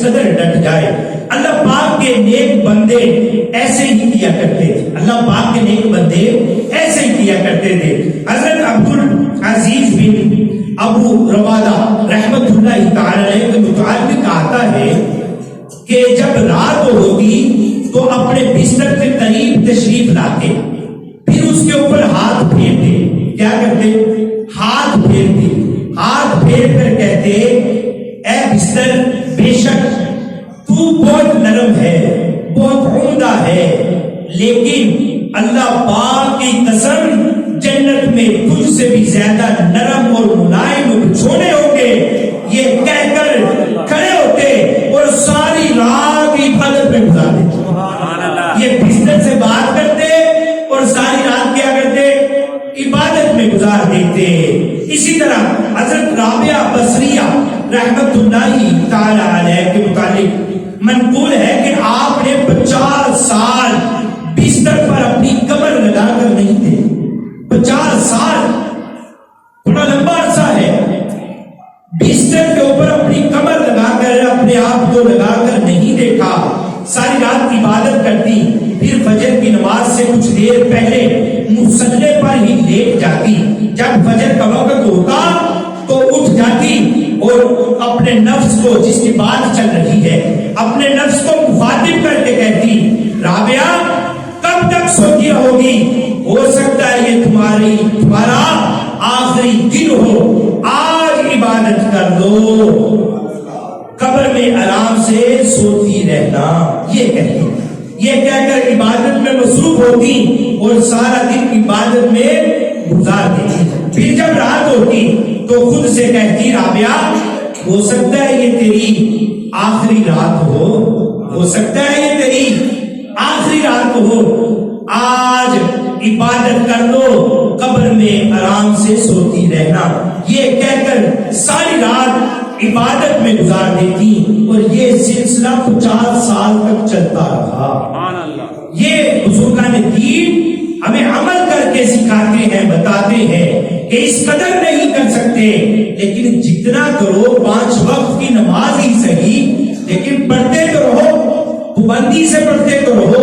قدر ڈٹ جائے. اللہ پاک کے نیک بندے ایسے ہی کیا کرتے تھے. اللہ پاک کے نیک بندے ایسے ہی کیا کرتے تھے. حضرت عبدالعزیز بن ابو روادہ رحمت اللہ تعالی علیہ کے متعلق آتا ہے کہ جب رات ہوتی تو اپنے بستر کے قریب تشریف لاتے, پھر اس کے اوپر ہاتھ پھیرتے. کیا کرتے؟ ہاتھ پھیرتے. ہاتھ پھیر کر کہتے اے بستر بے شک تو بہت نرم ہے, بہت عمدہ ہے, لیکن اللہ پاک کی قسم جنت میں تجھ سے بھی زیادہ نرم اور ملائم اور چھوڑے ہوں گے. یہ کہہ کر کھڑے ہوتے اور ساری رات عبادت میں گزار دیتے. یہ بستر سے بات کرتے اور ساری رات کیا کرتے؟ عبادت میں گزار دیتے. اسی طرح حضرت رابعہ بصریہ رحمت اللہ تعالی علیہ کے متعلق منقول ہے کہ آپ نے 50 سال بستر پر اپنی کمر لگا کر نہیں تھے. 50 سال بڑا لمبا عرصہ ہے. بستر کے اوپر اپنی کمر لگا کر اپنے آپ کو لگا کر نہیں دیکھا. ساری رات عبادت کرتی, پھر فجر کی نماز سے کچھ دیر پہلے مصلی پر ہی لیٹ جاتی. جب فجر کا وقت ہوتا تو اٹھ جاتی اور اپنے نفس کو, جس کی بات چل رہی ہے, اپنے نفس کو مخاطب کر کے کہتی رابعہ کب تک سوتی رہوگی؟ ہو سکتا ہے یہ تمہارا آخری دن ہو, آج عبادت کر لو, قبر میں آرام سے سوتی رہنا. یہ کہتی, یہ کہہ کر عبادت میں مصروف ہوتی اور سارا دن عبادت میں گزار دیتی. پھر جب رات ہوتی تو خود سے کہتی رابعہ ہو سکتا ہے یہ تیری آخری رات ہو سکتا ہے یہ تیری آخری رات ہو, آج عبادت کر لو, قبر میں آرام سے سوتی رہنا. یہ کہہ کر ساری رات عبادت میں گزار دیتی اور یہ سلسلہ 50 سال تک چلتا رہا. یہ بزرگان دین ہمیں عمل کر کے سکھاتے ہیں, بتاتے ہیں کہ اس قدر نہیں کر سکتے, لیکن جتنا کرو 5 وقت کی نماز ہی صحیح, لیکن پڑھتے تو رہو, پابندی سے پڑھتے تو رہو.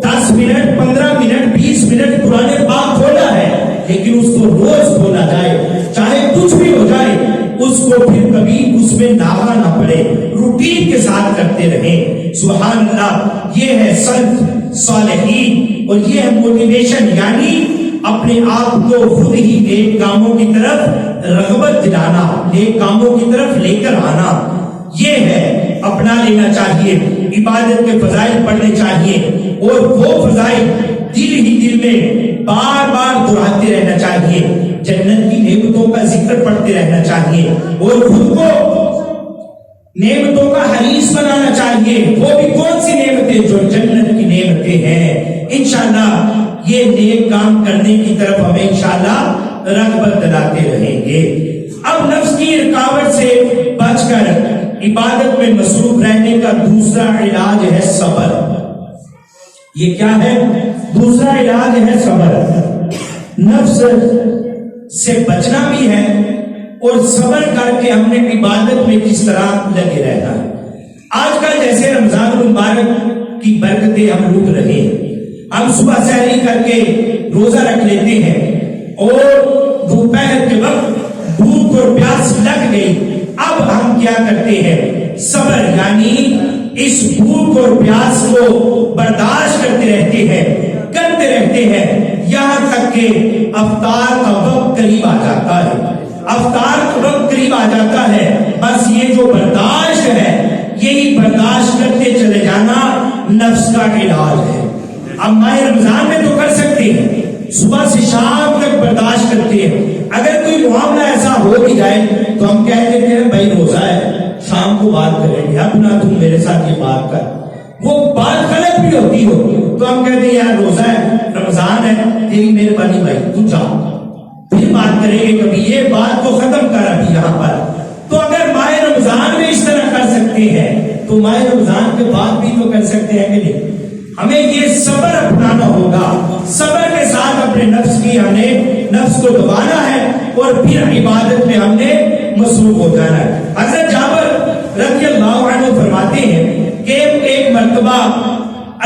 10 منٹ 15 منٹ 20 منٹ قرآن پاک کھولا ہے, لیکن اس کو روز کھولا جائے, چاہے کچھ بھی ہو جائے, اس کو پھر کبھی اس میں ناغہ نہ پڑے, روٹین کے ساتھ کرتے رہیں. سبحان اللہ. یہ ہے سلف صالحین اور یہ ہے موٹیویشن, یعنی اپنے آپ کو خود ہی نیک کاموں کی طرف رغبت دلانا, نیک کاموں کی طرف لے کر آنا. یہ ہے اپنا لینا چاہیے. عبادت کے فضائل پڑھنے چاہیے اور وہ فضائل دل ہی دل میں بار بار دہراتے رہنا چاہیے. جنت کی نعمتوں کا ذکر پڑھتے رہنا چاہیے اور خود کو نعمتوں کا حریص بنانا چاہیے. وہ بھی کون سی نعمتیں؟ جو جنت کی نعمتیں ہیں. انشاءاللہ یہ نیک کام کرنے کی طرف ہمیں انشاءاللہ رغبت دلاتے رہیں گے. اب نفس کی رکاوٹ سے بچ کر عبادت میں مصروف رہنے کا دوسرا علاج ہے صبر. یہ کیا ہے؟ دوسرا علاج ہے صبر. نفس سے بچنا بھی ہے اور صبر کر کے ہم نے عبادت میں کس طرح لگے رہنا ہے. آج کل جیسے رمضان المبارک کی برکتیں ہم لوٹ رہے ہیں, ہم صبح سحری کر کے روزہ رکھ لیتے ہیں اور دوپہر کے وقت بھوک اور پیاس لگ گئی. اب ہم کیا کرتے ہیں؟ صبر, یعنی اس بھوک اور پیاس کو برداشت کرتے رہتے ہیں یہاں تک کہ افطار کا وقت قریب آ جاتا ہے. افطار کا وقت قریب آ جاتا ہے, بس یہ جو برداشت ہے, یہی برداشت کرتے چلے جانا نفس کا علاج ہے. اب ماہ رمضان میں تو کر سکتے ہیں, صبح سے شام تک برداشت کرتے ہیں. اگر کوئی معاملہ ایسا ہو بھی جائے تو ہم کہہ دیتے ہیں بھائی روزہ ہے, شام کو بات کریں گے, اپنا تم میرے ساتھ یہ بات کر. وہ بات غلط بھی ہوتی ہو تو ہم کہتے ہیں یار روزہ ہے, رمضان ہے, تیری مہربانی بھائی تو جا, پھر بات کریں گے کبھی, یہ بات کو ختم کر ابھی یہاں پر. تو اگر ماہ رمضان میں اس طرح کر سکتے ہیں تو ماہ رمضان کے بعد بھی تو کر سکتے ہیں کہ نہیں. ہمیں یہ صبر اپنانا ہوگا, صبر کے ساتھ اپنے نفس کی ہم نے نفس کو دبانا ہے اور پھر عبادت میں ہم نے مصروف ہو جانا ہے. حضرت جابر رضی اللہ عنہ فرماتے ہیں کہ ایک مرتبہ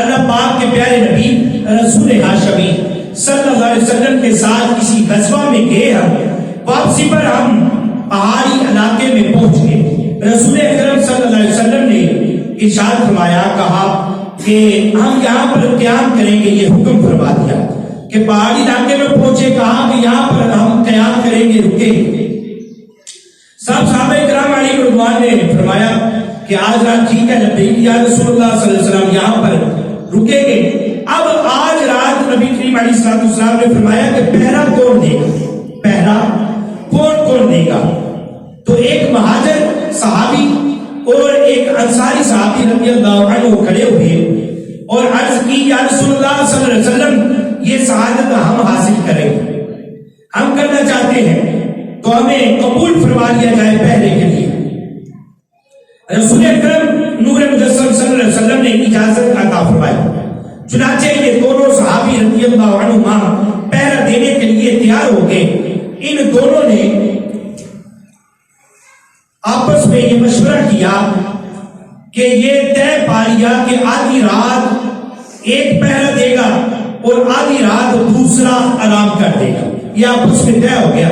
اللہ پاک کے پیارے نبی رسول ہاشمی صلی اللہ علیہ وسلم کے ساتھ کسی غزوہ میں گئے، ہم واپسی پر ہم پہاڑی علاقے میں پہنچ گئے۔ رسول اکرم صلی اللہ علیہ وسلم نے ارشاد فرمایا، کہا کہ ہم یہاں پر قیام کریں گے، یہ حکم فرما دیا کہ پہاڑی علاقے میں پہنچے، کہا کہ یہاں پر ہم قیام کریں گے، رکیں گے۔ صحابہ کرام علیہ رضوان نے فرمایا کہ آج رات ٹھیک ہے، لبیک یا رسول اللہ صلی اللہ علیہ وسلم، یہاں پر رکیں گے۔ اب آج رات نبی کریم علیہ السلام نے فرمایا کہ پہرا کون دے گا، پہرا کون دے گا؟ تو ایک مہاجر صحابی اور ایک انصاری صحابی رضی اللہ عنہ کھڑے ہوئے اور عرض کی، یا رسول اللہ صلی اللہ علیہ وسلم، یہ سعادت ہم حاصل کریں گے، ہم کرنا چاہتے ہیں، تو ہمیں قبول فرما لیا جائے پہرے کے لیے۔ رسول اکرم نور مجسم صلی اللہ علیہ وسلم نے اجازت عطا فرمائی۔ چنانچہ یہ دونوں صحابی رضی اللہ عنہما پہرا دینے کے لیے تیار ہو گئے۔ ان دونوں نے آپس میں یہ مشورہ کیا کہ یہ طے پا لیا کہ آدھی رات ایک پہرا دے گا اور آدھی رات دوسرا آرام کر دے گا۔ یہ آپس میں طے ہو گیا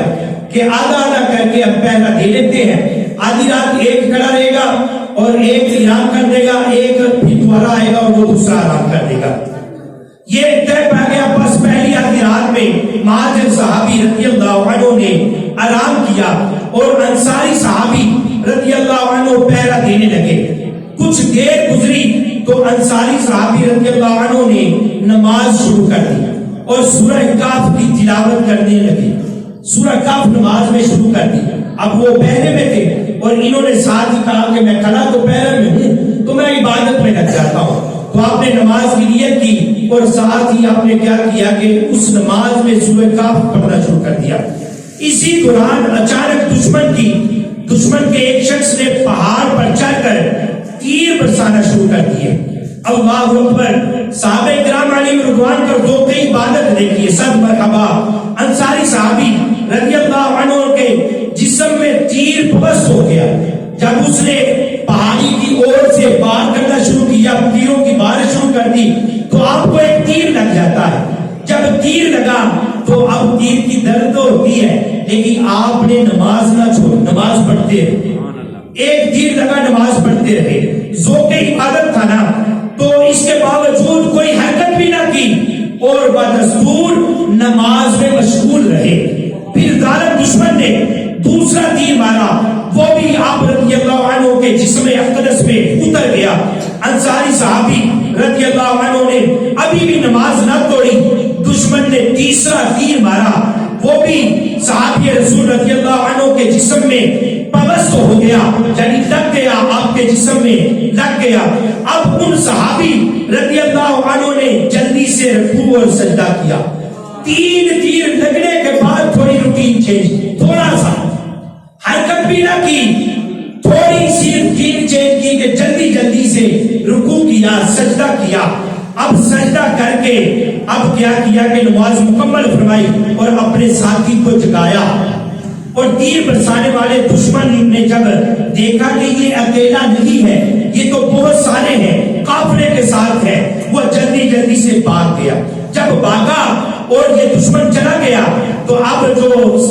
کہ آدھا کر کے اب پہلا دے لیتے ہیں، آدھی رات ایک کھڑا رہے گا اور ایک آرام کر دے گا، ایک پھر دوبارہ آئے گا اور وہ دوسرا آرام کر دے گا۔ یہ طے پا گیا۔ بس پہلی آدھی رات میں مہاجر صحابی رضی اللہ عنہ نے آرام کیا اور انصاری صحابی رضی اللہ عنہ پہرا دینے لگے۔ کچھ دیر گزری تو انصاری صحابی رضی اللہ عنہ نے نماز شروع کر دی اور سورہ کہف کی تلاوت کرنے لگے۔ سورہ کہف نماز میں شروع کر دی۔ اب وہ پہرے میں تھے اور انہوں نے ساتھ ہی کہا کہ میں کھڑا تو پہرے میں ہوں تو میں عبادت میں لگ جاتا ہوں۔ تو آپ نے نماز کی نیت کی اور ساتھ ہی آپ نے کیا کیا کہ اس نماز میں سورہ کہف پڑھنا شروع کر دیا۔ اسی دوران اچانک دشمن کے ایک شخص نے پہاڑ پر چڑھ کر تیر برسانا شروع کر دیے۔ اللہ اکبر! صحابہ کرام علیہ رضوان کا ذوق عبادت دیکھیے، سب مرحبا۔ انصاری صحابی رضی اللہ عنہ کے جسم میں تیر پبست ہو گیا۔ جب اس نے پہاڑی کی اور سے وار کرنا شروع کیا، تیروں کی بارش شروع کر دی، تو آپ کو ایک تیر لگ جاتا ہے۔ جب تیر لگا تو اب تیر کی درد تو ہوتی ہے، لیکن آپ نے نماز نہ چھوڑ، نماز پڑھتے رہے۔ ایک تیر لگا، نماز پڑھتے رہے۔ ذوق عبادت تھا نا، تو اس کے باوجود کوئی حرکت بھی نہ کی اور بدستور نماز میں مشغول رہے۔ پھر ظالم دشمن نے دوسرا تیر مارا، وہ بھی آپ رضی اللہ عنہ کے جسم اقدس میں اتر گیا۔ انصاری صحابی رضی اللہ عنہ نے ابھی بھی نماز نہ توڑی، دشمن نے تیسرا تیر مارا، وہ بھی صحابی رسول رضی اللہ عنہ کے جسم میں پبست ہو گیا، یعنی لگ گیا، آپ کے جسم میں لگ گیا۔ اب ان صحابی رضی اللہ عنہ نے جلدی سے رکوع اور سجدہ کیا۔ تین تیر لگنے کے بعد تھوڑی روٹین چینج، تھوڑا سا حرکت بھی نہ کی، تھوڑی سی روٹین چینج کی کہ جلدی سے رکوع کیا، سجدہ کیا۔ اب سجدہ کر کے اب کیا کیا کہ نماز مکمل فرمائی اور اپنے ساتھی کو جگایا۔ اور تیر برسانے والے دشمن نے جب دیکھا کہ یہ اکیلا نہیں ہے، یہ تو بہت سارے ہیں، قافلے کے ساتھ ہے، وہ جلدی سے بھاگ گیا۔ جب بھاگا اور یہ دشمن چلا گیا تو اب جو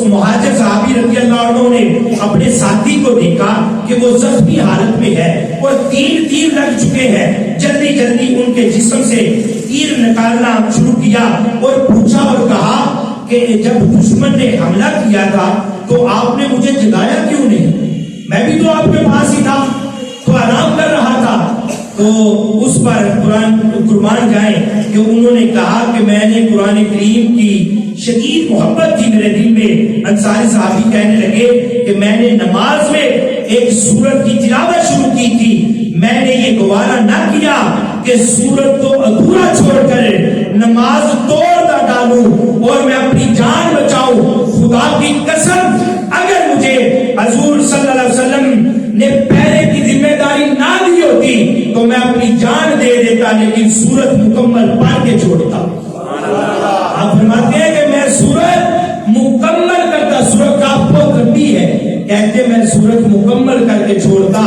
مہاجر صحابی رضی اللہ عنہ نے اپنے ساتھی کو دیکھا کہ وہ زخمی حالت میں ہے اور تیر لگ چکے ہیں، جلدی ان کے جسم سے تیر نکالنا شروع کیا اور پوچھا اور کہا کہ جب دشمن نے حملہ کیا تھا تو آپ نے مجھے جگایا کیوں نہیں؟ میں بھی تو آپ کے پاس ہی تھا، تو آرام کر رہا تھا۔ تو اس پر قربان جائیں کہ انہوں نے کہا کہ میں نے قرآن کریم کی شدید محبت تھی میرے دل میں۔ انصاری صحابی کہنے لگے کہ میں نے نماز میں ایک سورت کی تلاوت شروع کی تھی، میں نے یہ گوارا نہ کیا کہ سورت کو ادھورا چھوڑ کر نماز توڑ نہ ڈالوں اور میں اپنی جان بچاؤں۔ خدا کی قسم اگر مجھے حضور صلی اللہ علیہ وسلم نے پہلے کی ذمہ داری نہ دی ہوتی تو میں اپنی جان دے دیتا، لیکن سورت مکمل پڑھ کے چھوڑتا۔ آپ فرماتے ہیں کہ میں سورت مکمل کرتا، سورت کا بہت لمبی ہے، کہتے میں سورت مکمل کر کے چھوڑتا۔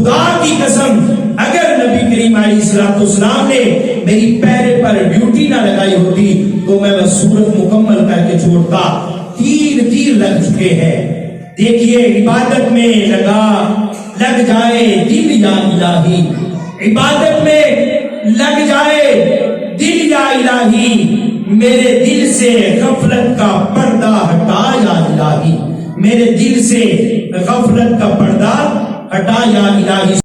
خدا کی قسم اگر نبی کریم علیہ الصلوۃ والسلام نے میری پیرے پر ڈیوٹی نہ لگائی ہوتی تو میں وہ سورت مکمل کر کے چھوڑتا. تیر لگ چکے ہیں. دیکھیے عبادت میں لگ جائے دل یا الہی، عبادت میں لگ جائے دل یا الہی، میرے دل سے غفلت کا پردہ ہٹا یا الہی، میرے دل سے غفلت کا پردہ ہٹا یا الہی.